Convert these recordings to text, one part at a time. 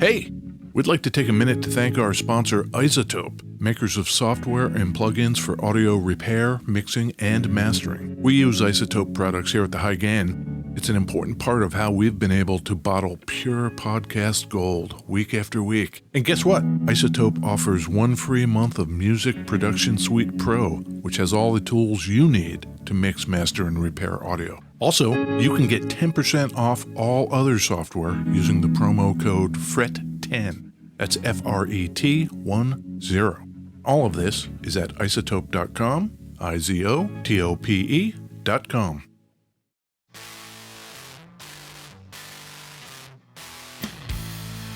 Hey, we'd like to take a minute to thank our sponsor, Isotope, makers of software and plugins for audio repair, mixing, and mastering. We use Isotope products here at the High Gain. It's an important part of how we've been able to bottle pure podcast gold week after week. And guess what? Isotope offers 1 free month of Music Production Suite Pro, which has all the tools you need to mix, master, and repair audio. Also, you can get 10% off all other software using the promo code FRET10. That's FRET10. All of this is at isotope.com, IZOTOPE.com.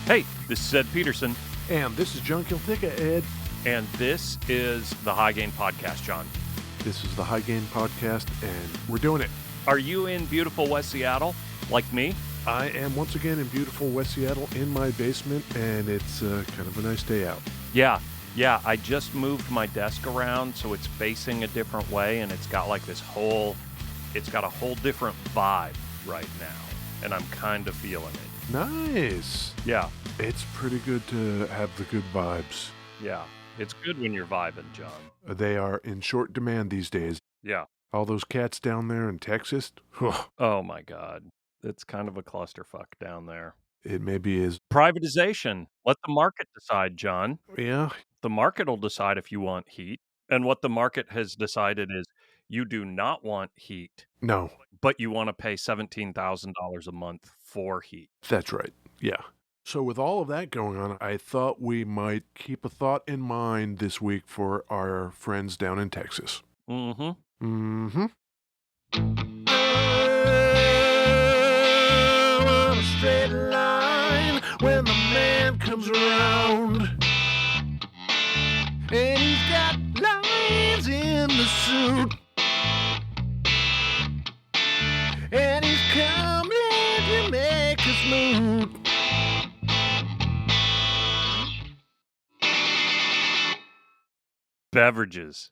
Hey, this is Ed Peterson. And this is John Kilthicka, Ed. And this is the High Gain Podcast, John. This is the High Gain Podcast, and we're doing it. Are you in beautiful West Seattle, like me? I am once again in beautiful West Seattle in my basement, and it's kind of a nice day out. Yeah, I just moved my desk around, so it's facing a different way, and it's got a whole different vibe right now, and I'm kind of feeling it. Nice. Yeah. It's pretty good to have the good vibes. Yeah, it's good when you're vibing, John. They are in short demand these days. Yeah. All those cats down there in Texas. Oh my God. It's kind of a clusterfuck down there. It maybe is. Privatization. Let the market decide, John. Yeah. The market will decide if you want heat. And what the market has decided is you do not want heat. No. But you want to pay $17,000 a month for heat. That's right. Yeah. So with all of that going on, I thought we might keep a thought in mind this week for our friends down in Texas. Mm-hmm. Mm-hmm. On a straight line when the man comes around, and he's got lines in the suit, and he's coming to make us move. Beverages.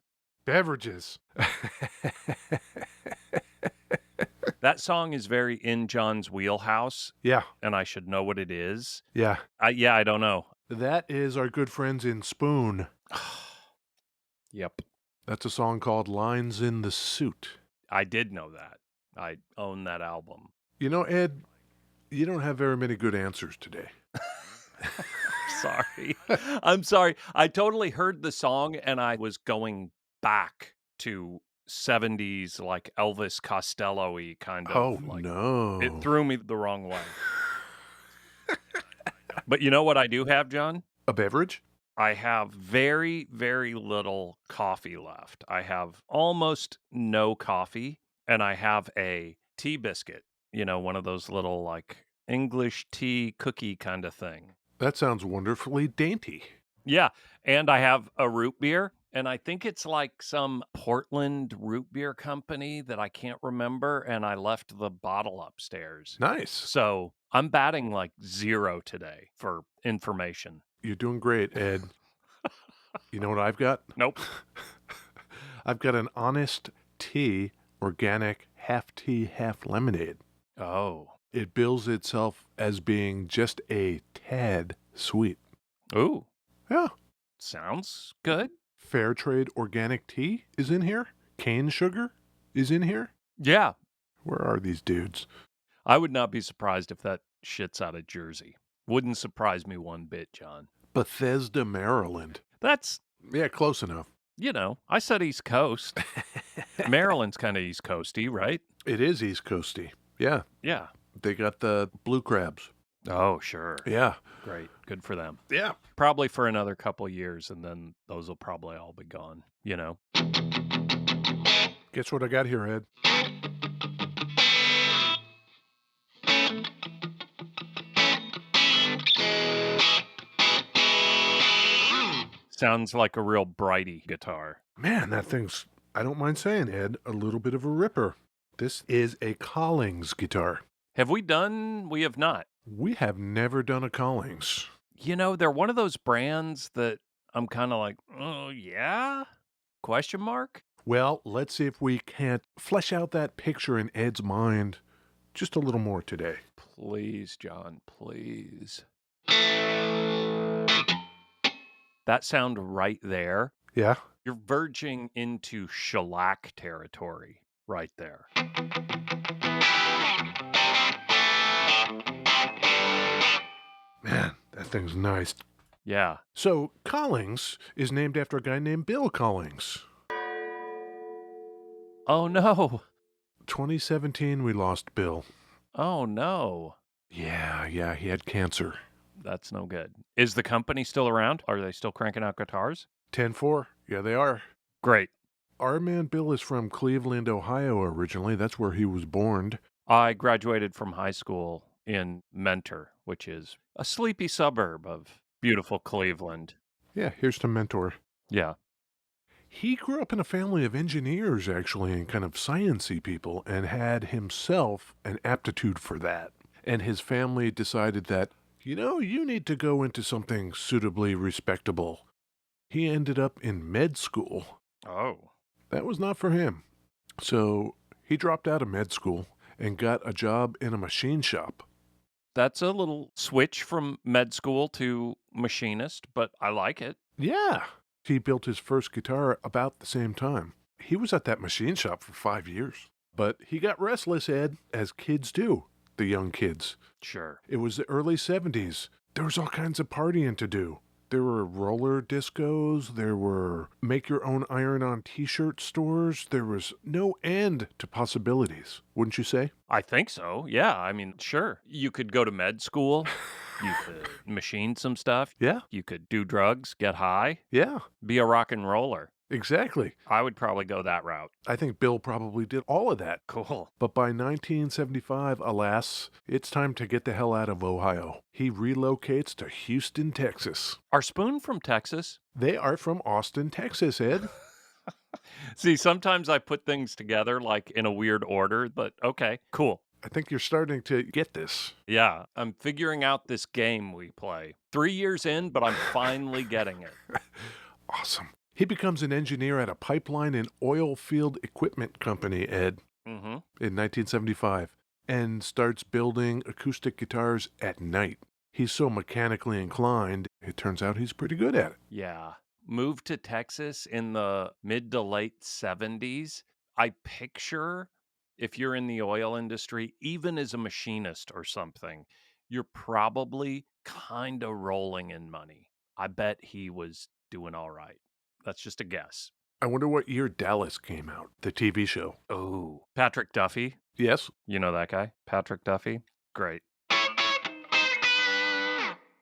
That song is very in John's wheelhouse. Yeah. And I should know what it is. Yeah. I don't know. That is our good friends in Spoon. Yep. That's a song called Lines in the Suit. I did know that. I own that album. You know, Ed, you don't have very many good answers today. I'm sorry. I totally heard the song and I was going back to 70s, like Elvis Costello-y kind of. Oh, no. It threw me the wrong way. But you know what I do have, John? A beverage? I have very, very little coffee left. I have almost no coffee, and I have a tea biscuit, one of those little, English tea cookie kind of thing. That sounds wonderfully dainty. Yeah, and I have a root beer, and I think it's like some Portland root beer company that I can't remember, and I left the bottle upstairs. Nice. So I'm batting 0 today for information. You're doing great, Ed. You know what I've got? Nope. I've got an Honest Tea organic half tea, half lemonade. Oh. It bills itself as being just a tad sweet. Ooh. Yeah. Sounds good. Fair trade organic tea is in here. Cane sugar is in here. Yeah. Where are these dudes? I would not be surprised if that shit's out of Jersey. Wouldn't surprise me one bit, John. Bethesda, Maryland. That's... Yeah, close enough. I said East Coast. Maryland's kind of East Coasty, right? It is East Coasty. Yeah. Yeah. They got the blue crabs. Oh, sure. Yeah. Great. Good for them. Yeah. Probably for another couple years, and then those will probably all be gone, Guess what I got here, Ed? Sounds like a real Brighty guitar. Man, that thing's, I don't mind saying, Ed, a little bit of a ripper. This is a Collings guitar. Have we done? We have not. We have never done a Collings. They're one of those brands that I'm kind of like, oh, yeah? Question mark? Well, let's see if we can't flesh out that picture in Ed's mind just a little more today. Please, John, please. That sound right there, Yeah. you're verging into shellac territory right there. Man, that thing's nice. Yeah. So, Collings is named after a guy named Bill Collings. Oh, no. 2017, we lost Bill. Oh, no. Yeah, he had cancer. That's no good. Is the company still around? Are they still cranking out guitars? 10-4. Yeah, they are. Great. Our man Bill is from Cleveland, Ohio originally. That's where he was born. I graduated from high school in Mentor, which is a sleepy suburb of beautiful Cleveland. Yeah, here's to Mentor. Yeah. He grew up in a family of engineers, actually, and kind of sciencey people, and had himself an aptitude for that. And his family decided that, you need to go into something suitably respectable. He ended up in med school. Oh. That was not for him. So he dropped out of med school and got a job in a machine shop. That's a little switch from med school to machinist, but I like it. Yeah. He built his first guitar about the same time. He was at that machine shop for 5 years. But he got restless, Ed, as kids do, the young kids. Sure. It was the early 70s. There was all kinds of partying to do. There were roller discos. There were make-your-own iron-on T-shirt stores. There was no end to possibilities, wouldn't you say? I think so. Yeah. I mean, sure. You could go to med school. You could machine some stuff. Yeah, You could do drugs, get high, yeah, be a rock and roller. exactly. I would probably go that route. I think Bill probably did all of that. Cool. But by 1975, alas, it's time to get the hell out of Ohio. He relocates to Houston, Texas. Are Spoon from Texas? They are from Austin, Texas, Ed. See, sometimes I put things together like in a weird order, but okay, cool. I think you're starting to get this. Yeah, I'm figuring out this game we play. 3 years in, but I'm finally getting it. Awesome. He becomes an engineer at a pipeline and oil field equipment company, Ed, Mm-hmm. in 1975, and starts building acoustic guitars at night. He's so mechanically inclined, it turns out he's pretty good at it. Yeah. Moved to Texas in the mid to late 70s. I picture if you're in the oil industry, even as a machinist or something, you're probably kind of rolling in money. I bet he was doing all right. That's just a guess. I wonder what year Dallas came out, the TV show. Oh, Patrick Duffy. Yes? You know that guy? Patrick Duffy? Great.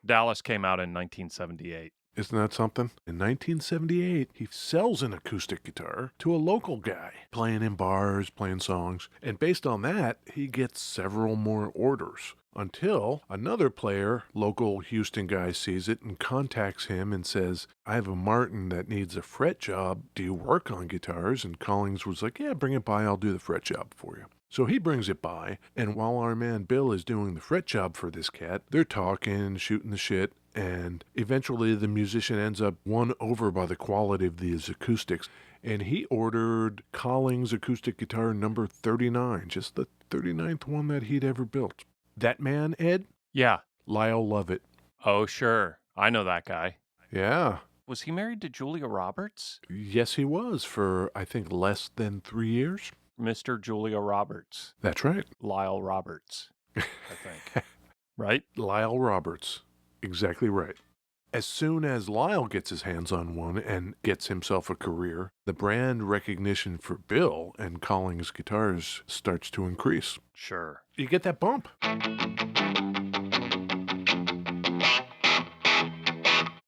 Dallas came out in 1978. Isn't that something? In 1978, he sells an acoustic guitar to a local guy, playing in bars, playing songs. And based on that, he gets several more orders. Until another player, local Houston guy, sees it and contacts him and says, I have a Martin that needs a fret job. Do you work on guitars? And Collings was like, yeah, bring it by. I'll do the fret job for you. So he brings it by, and while our man Bill is doing the fret job for this cat, they're talking, shooting the shit, and eventually the musician ends up won over by the quality of these acoustics. And he ordered Collings acoustic guitar number 39, just the 39th one that he'd ever built. That man, Ed? Yeah. Lyle Lovett. Oh, sure. I know that guy. Yeah. Was he married to Julia Roberts? Yes, he was for, I think, less than 3 years. Mr. Julia Roberts. That's right. Lyle Roberts, I think. Right? Lyle Roberts. Exactly right. As soon as Lyle gets his hands on one and gets himself a career, the brand recognition for Bill and Collings guitars starts to increase. Sure. You get that bump.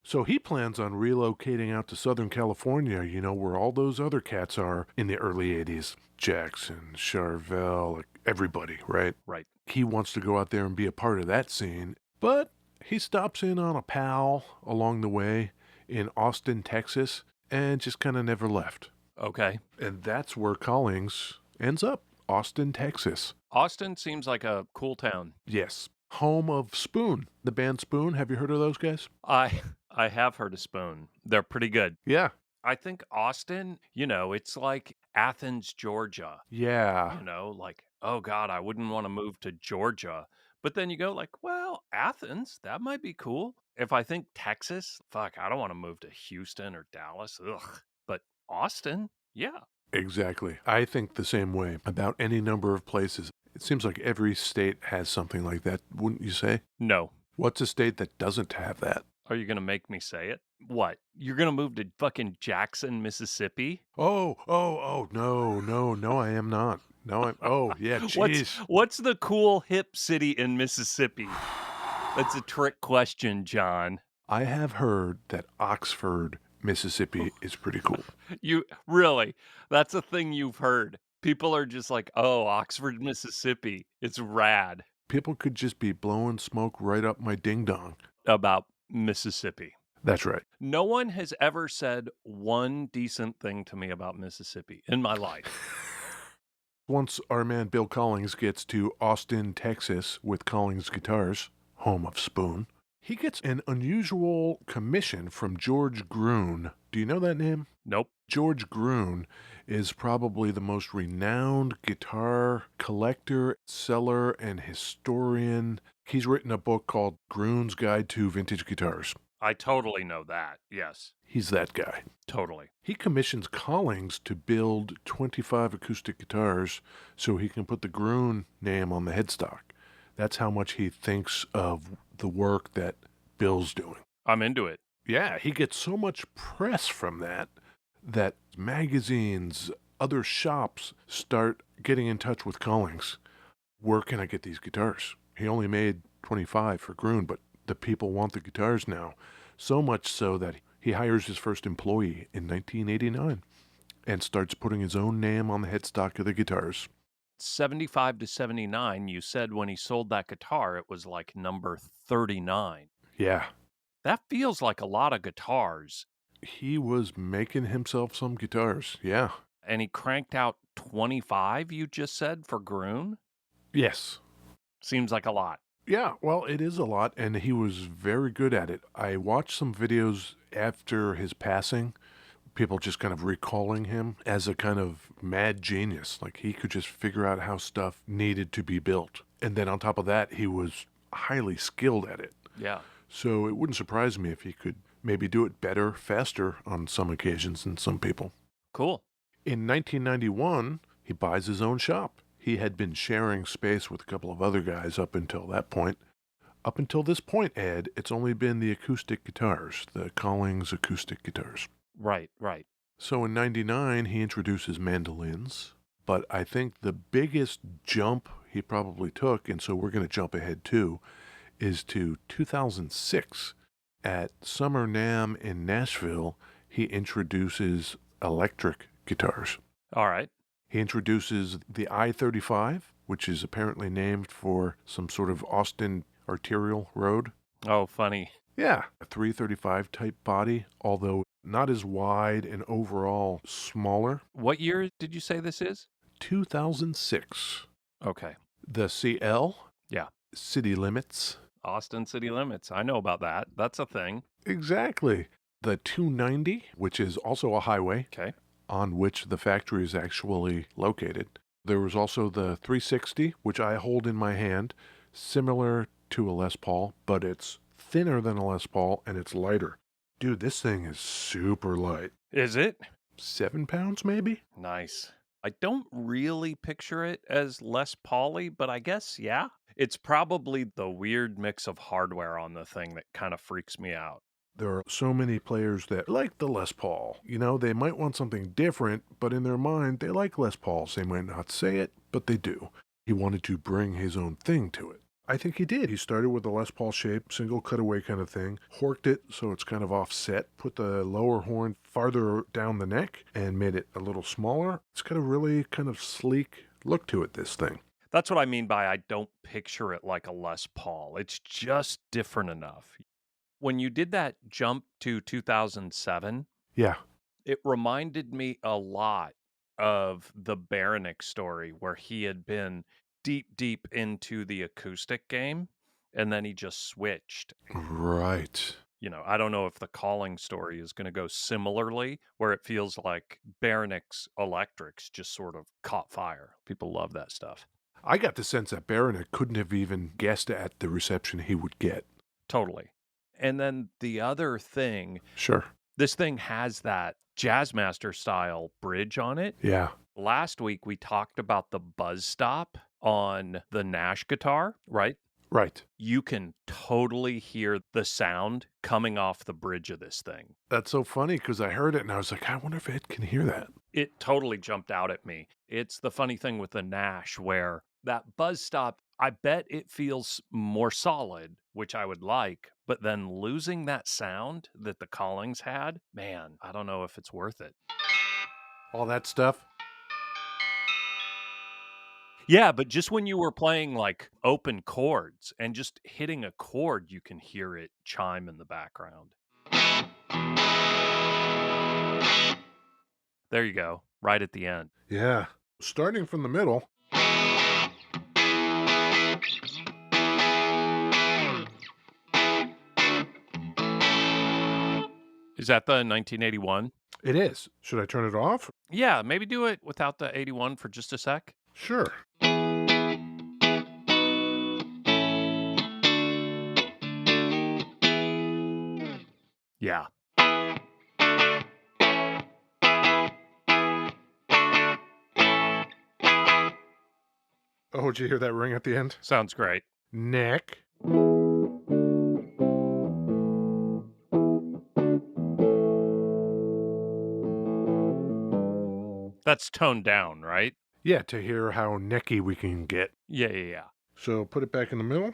So he plans on relocating out to Southern California, where all those other cats are in the early 80s. Jackson, Charvel, everybody, right? Right. He wants to go out there and be a part of that scene, but he stops in on a pal along the way in Austin, Texas, and just kind of never left. Okay. And that's where Collings ends up, Austin, Texas. Austin seems like a cool town. Yes. Home of Spoon, the band Spoon. Have you heard of those guys? I have heard of Spoon. They're pretty good. Yeah. I think Austin, it's like Athens, Georgia. Yeah. Like, oh God, I wouldn't want to move to Georgia. But then you go like, well, Athens, that might be cool. If I think Texas, fuck, I don't want to move to Houston or Dallas. Ugh. But Austin, yeah. Exactly. I think the same way about any number of places. It seems like every state has something like that, wouldn't you say? No. What's a state that doesn't have that? Are you going to make me say it? What? You're going to move to fucking Jackson, Mississippi? Oh, no, I am not. No, yeah, jeez. What's the cool hip city in Mississippi? That's a trick question, John. I have heard that Oxford, Mississippi is pretty cool. You really? That's a thing you've heard. People are just like, "Oh, Oxford, Mississippi. It's rad." People could just be blowing smoke right up my ding-dong. About Mississippi. That's right. No one has ever said one decent thing to me about Mississippi in my life. Once our man Bill Collings gets to Austin, Texas with Collings Guitars, home of Spoon, he gets an unusual commission from George Gruen. Do you know that name? Nope. George Gruen is probably the most renowned guitar collector, seller, and historian. He's written a book called Gruen's Guide to Vintage Guitars. I totally know that. Yes. He's that guy. Totally. He commissions Collings to build 25 acoustic guitars so he can put the Gruen name on the headstock. That's how much he thinks of the work that Bill's doing. I'm into it. Yeah, he gets so much press from that magazines, other shops start getting in touch with Collings. Where can I get these guitars? He only made 25 for Gruen, but the people want the guitars now. So much so that he hires his first employee in 1989 and starts putting his own name on the headstock of the guitars. 75 to 79, you said when he sold that guitar, it was like number 39. Yeah. That feels like a lot of guitars. He was making himself some guitars, yeah. And he cranked out 25, you just said, for Gruen? Yes. Seems like a lot. Yeah, well, it is a lot, and he was very good at it. I watched some videos after his passing, people just kind of recalling him as a kind of mad genius. Like, he could just figure out how stuff needed to be built. And then on top of that, he was highly skilled at it. Yeah. So it wouldn't surprise me if he could maybe do it better, faster on some occasions than some people. Cool. In 1991, he buys his own shop. He had been sharing space with a couple of other guys up until that point. Up until this point, Ed, it's only been the acoustic guitars, the Collings acoustic guitars. Right, right. So in 99, he introduces mandolins. But I think the biggest jump he probably took, and so we're going to jump ahead too, is to 2006. At Summer NAMM in Nashville, he introduces electric guitars. All right. He introduces the I-35, which is apparently named for some sort of Austin arterial road. Oh, funny. Yeah, a 335 type body, although not as wide and overall smaller. What year did you say this is? 2006. Okay. The CL? Yeah. City Limits. Austin City Limits. I know about that. That's a thing. Exactly. The 290, which is also a highway. Okay. On which the factory is actually located. There was also the 360, which I hold in my hand, similar to a Les Paul, but it's thinner than a Les Paul and it's lighter. Dude, this thing is super light. Is it? 7 pounds, maybe? Nice. I don't really picture it as Les Paul-y, but I guess, yeah. It's probably the weird mix of hardware on the thing that kind of freaks me out. There are so many players that like the Les Paul. You know, they might want something different, but in their mind, they like Les Pauls. They might not say it, but they do. He wanted to bring his own thing to it. I think he did. He started with the Les Paul shape, single cutaway kind of thing, horked it so it's kind of offset, put the lower horn farther down the neck, and made it a little smaller. It's got a really kind of sleek look to it, this thing. That's what I mean by I don't picture it like a Les Paul. It's just different enough. When you did that jump to 2007, Yeah. it reminded me a lot of the Baronic story where he had been deep into the acoustic game and then he just switched. Right. You know, I don't know if the Calling story is going to go similarly where it feels like Baronic's electrics just sort of caught fire. People love that stuff. I got the sense that Baronet couldn't have even guessed at the reception he would get. Totally. And then the other thing, Sure. this thing has that Jazzmaster style bridge on it. Yeah. Last week we talked about the buzz stop on the Nash guitar, right? Right. You can totally hear the sound coming off the bridge of this thing. That's so funny because I heard it and I was like, I wonder if Ed can hear that. It totally jumped out at me. It's the funny thing with the Nash where that buzz stop, I bet it feels more solid, which I would like, but then losing that sound that the Collings had, man, I don't know if it's worth it. All that stuff. Yeah, but just when you were playing like open chords and just hitting a chord, you can hear it chime in the background. There you go, right at the end. Yeah. Starting from the middle. Is that the 1981? It is. Should I turn it off? Yeah, maybe do it without the 81 for just a sec. Sure. Yeah. Oh, did you hear that ring at the end? Sounds great. Neck. That's toned down, right? Yeah, to hear how necky we can get. Yeah. So put it back in the middle.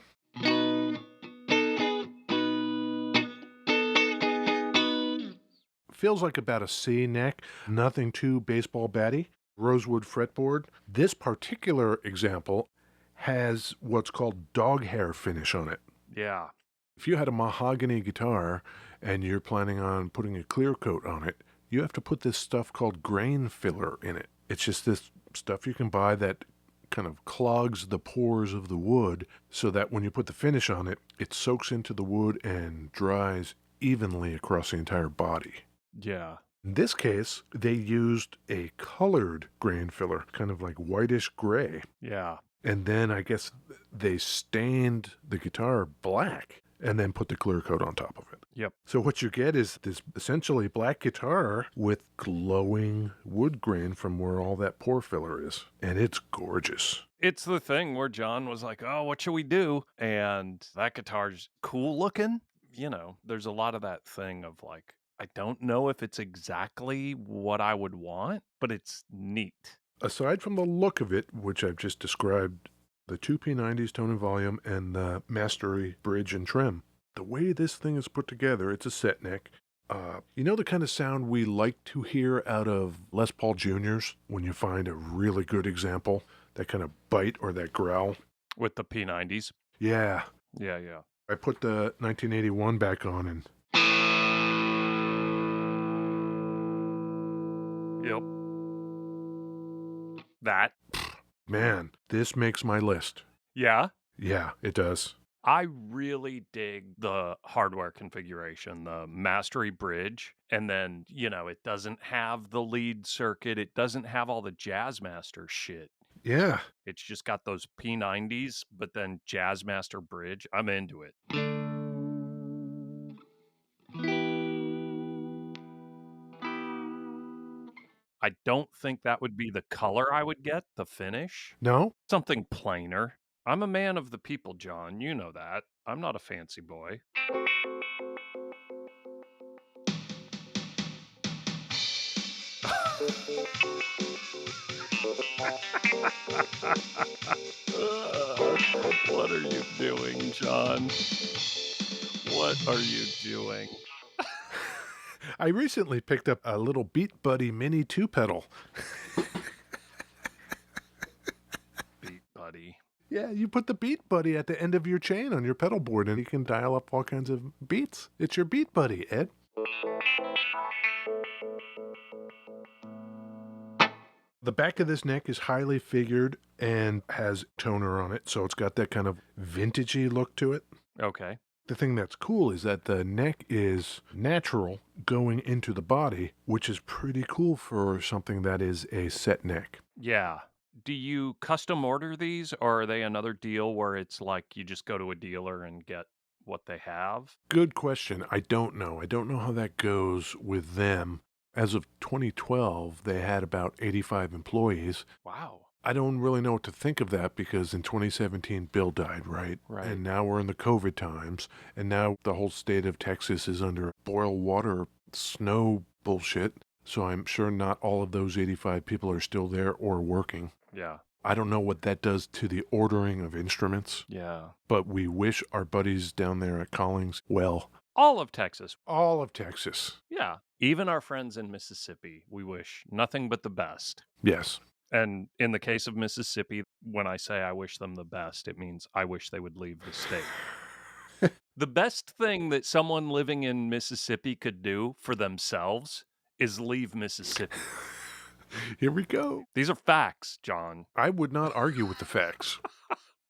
Feels like about a C neck, nothing too baseball batty. Rosewood fretboard. This particular example has what's called dog hair finish on it. Yeah. If you had a mahogany guitar and you're planning on putting a clear coat on it, you have to put this stuff called grain filler in it. It's just this stuff you can buy that kind of clogs the pores of the wood so that when you put the finish on it, it soaks into the wood and dries evenly across the entire body. Yeah. In this case, they used a colored grain filler, kind of like whitish gray. Yeah. And then I guess they stained the guitar black and then put the clear coat on top of it. Yep. So what you get is this essentially black guitar with glowing wood grain from where all that pore filler is. And it's gorgeous. It's the thing where John was like, oh, what should we do? And that guitar's cool looking. You know, there's a lot of that thing of like, I don't know if it's exactly what I would want, but it's neat. Aside from the look of it, which I've just described, the two P90s tone and volume and the Mastery bridge and trim, the way this thing is put together, it's a set neck. You know the kind of sound we like to hear out of Les Paul Juniors when you find a really good example, that kind of bite or that growl? With the P90s. Yeah. Yeah. I put the 1981 back on and... Yep. That. Man, this makes my list. Yeah. Yeah, it does. I really dig the hardware configuration, the Mastery bridge. And then, you know, it doesn't have the lead circuit. It doesn't have all the Jazzmaster shit. Yeah. It's just got those P90s, but then Jazzmaster bridge. I'm into it. I don't think that would be the color I would get, the finish. No? Something plainer. I'm a man of the people, John. You know that. I'm not a fancy boy. What are you doing, John? What are you doing? I recently picked up a little Beat Buddy Mini 2-pedal. Beat Buddy. Yeah, you put the Beat Buddy at the end of your chain on your pedal board and you can dial up all kinds of beats. It's your Beat Buddy, Ed. The back of this neck is highly figured and has toner on it, so it's got that kind of vintagey look to it. Okay. The thing that's cool is that the neck is natural going into the body, which is pretty cool for something that is a set neck. Yeah. Do you custom order these, or are they another deal where it's like you just go to a dealer and get what they have? Good question. I don't know. I don't know how that goes with them. As of 2012, they had about 85 employees. Wow. I don't really know what to think of that because in 2017, Bill died, right? Right. And now we're in the COVID times, and now the whole state of Texas is under boil water, snow bullshit. So I'm sure not all of those 85 people are still there or working. Yeah. I don't know what that does to the ordering of instruments, Yeah. but we wish our buddies down there at Collings well. All of Texas. All of Texas. Yeah. Even our friends in Mississippi, we wish nothing but the best. Yes. And in the case of Mississippi, when I say I wish them the best, it means I wish they would leave the state. The best thing that someone living in Mississippi could do for themselves is leave Mississippi. Here we go. These are facts, John. I would not argue with the facts.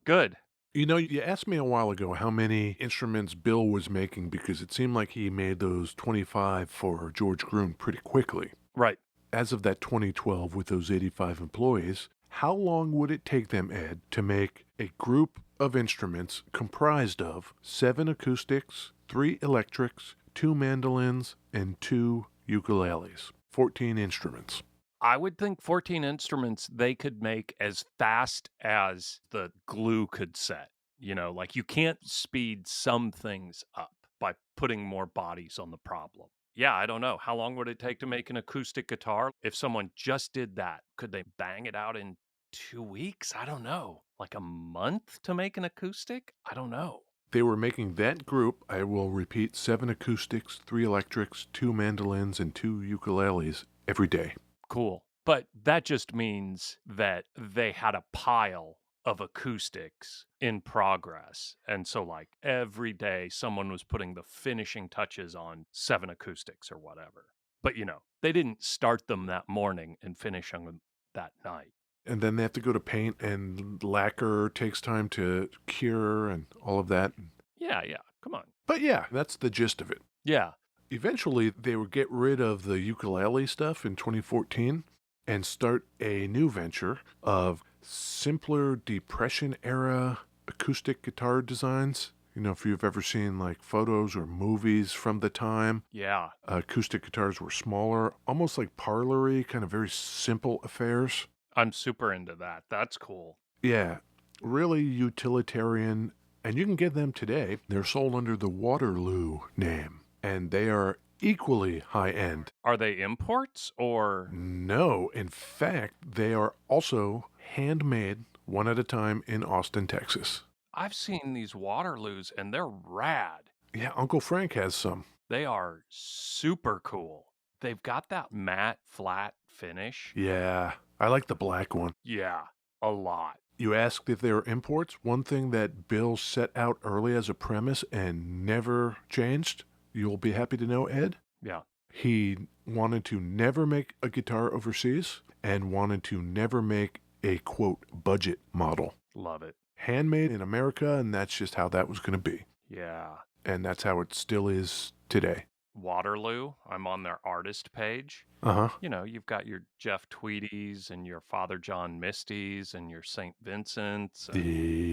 Good. You know, you asked me a while ago how many instruments Bill was making because it seemed like he made those 25 for George Groon pretty quickly. Right. As of that 2012 with those 85 employees, how long would it take them, Ed, to make a group of instruments comprised of 7 acoustics, 3 electrics, 2 mandolins, and 2 ukuleles? 14 instruments. I would think 14 instruments they could make as fast as the glue could set. You know, like you can't speed some things up by putting more bodies on the problem. Yeah, I don't know. How long would it take to make an acoustic guitar? If someone just did that, could they bang it out in 2 weeks? I don't know. Like a month to make an acoustic? I don't know. They were making that group, I will repeat, 7 acoustics, 3 electrics, 2 mandolins, and 2 ukuleles every day. Cool. But that just means that they had a pile of acoustics in progress. And so, like, every day someone was putting the finishing touches on 7 acoustics or whatever. But, you know, they didn't start them that morning and finish them that night. And then they have to go to paint, and lacquer takes time to cure and all of that. Yeah. Come on. But yeah, that's the gist of it. Yeah. Eventually, they would get rid of the ukulele stuff in 2014 and start a new venture of simpler Depression-era acoustic guitar designs. You know, if you've ever seen like photos or movies from the time, Yeah. acoustic guitars were smaller, almost like parlor-y, kind of very simple affairs. I'm super into that. That's cool. Yeah, really utilitarian, and you can get them today. They're sold under the Waterloo name, and they are equally high-end. Are they imports or? No, in fact, they are also handmade one at a time in Austin, Texas. I've seen these Waterloos and they're rad. Yeah, Uncle Frank has some. They are super cool. They've got that matte, flat finish. Yeah, I like the black one. Yeah, a lot. You asked if they were imports. One thing that Bill set out early as a premise and never changed, you'll be happy to know, Ed, Yeah. he wanted to never make a guitar overseas and wanted to never make a, quote, budget model. Love it. Handmade in America, and that's just how that was going to be. Yeah. And that's how it still is today. Waterloo, I'm on their artist page. Uh-huh. You know, you've got your Jeff Tweedies and your Father John Misty's and your St. Vincent's. And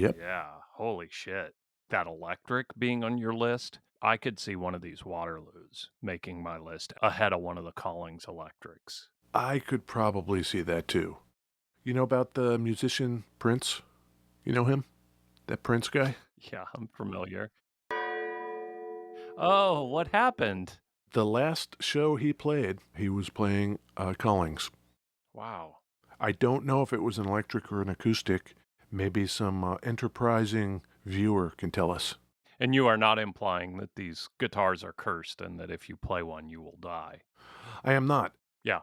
Yep. yeah, holy shit. That electric being on your list, I could see one of these Waterloos making my list ahead of one of the Collings electrics. I could probably see that too. You know about the musician Prince? You know him? That Prince guy? Yeah, I'm familiar. Oh, what happened? The last show he played, he was playing Collings. Wow. I don't know if it was an electric or an acoustic. Maybe some enterprising viewer can tell us. And you are not implying that these guitars are cursed and that if you play one, you will die. I am not. Yeah.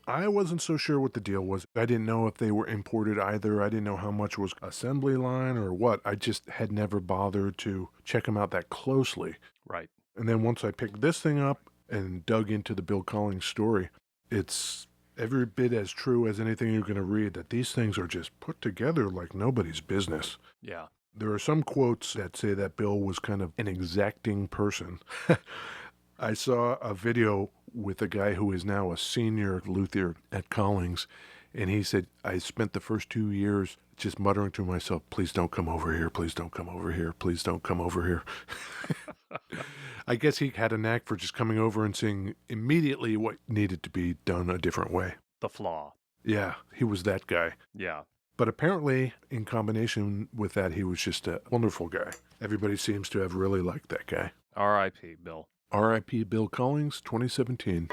I wasn't so sure what the deal was. I didn't know if they were imported either. I didn't know how much was assembly line or what. I just had never bothered to check them out that closely. Right. And then once I picked this thing up and dug into the Bill Collings story, it's every bit as true as anything you're going to read, that these things are just put together like nobody's business. Yeah. There are some quotes that say that Bill was kind of an exacting person. I saw a video with a guy who is now a senior luthier at Collings, And he said, I spent the first 2 years just muttering to myself, please don't come over here, please don't come over here, please don't come over here. I guess he had a knack for just coming over and seeing immediately what needed to be done a different way. The flaw. Yeah, he was that guy. Yeah. But apparently, in combination with that, he was just a wonderful guy. Everybody seems to have really liked that guy. R.I.P. Bill. R.I.P. Bill Collings, 2017.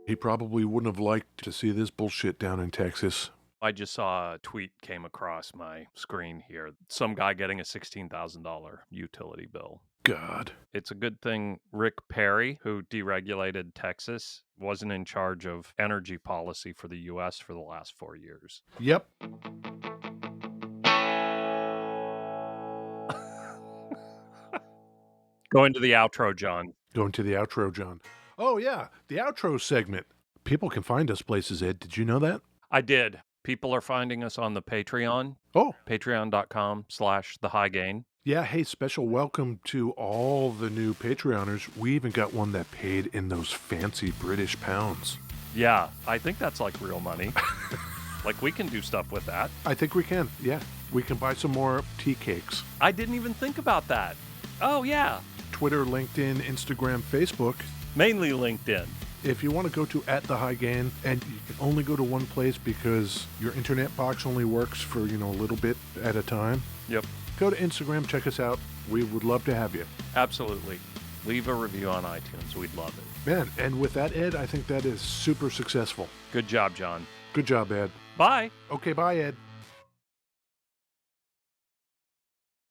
He probably wouldn't have liked to see this bullshit down in Texas. I just saw a tweet came across my screen here. Some guy getting a $16,000 utility bill. God. It's a good thing Rick Perry, who deregulated Texas, wasn't in charge of energy policy for the U.S. for the last 4 years. Yep. Going to the outro, John. Going to the outro, John. Oh, yeah, the outro segment. People can find us places, Ed. Did you know that? I did. People are finding us on the Patreon. Oh. Patreon.com/thehighgain. Yeah, hey, special welcome to all the new Patreoners. We even got one that paid in those fancy British pounds. Yeah, I think that's like real money. Like, we can do stuff with that. I think we can, yeah. We can buy some more tea cakes. I didn't even think about that. Oh, yeah. Twitter, LinkedIn, Instagram, Facebook. Mainly LinkedIn. If you want to go to @thehighgain, and you can only go to one place because your internet box only works for, a little bit at a time. Yep. Go to Instagram, check us out. We would love to have you. Absolutely. Leave a review on iTunes. We'd love it. Man, and with that, Ed, I think that is super successful. Good job, John. Good job, Ed. Bye. Okay, bye, Ed.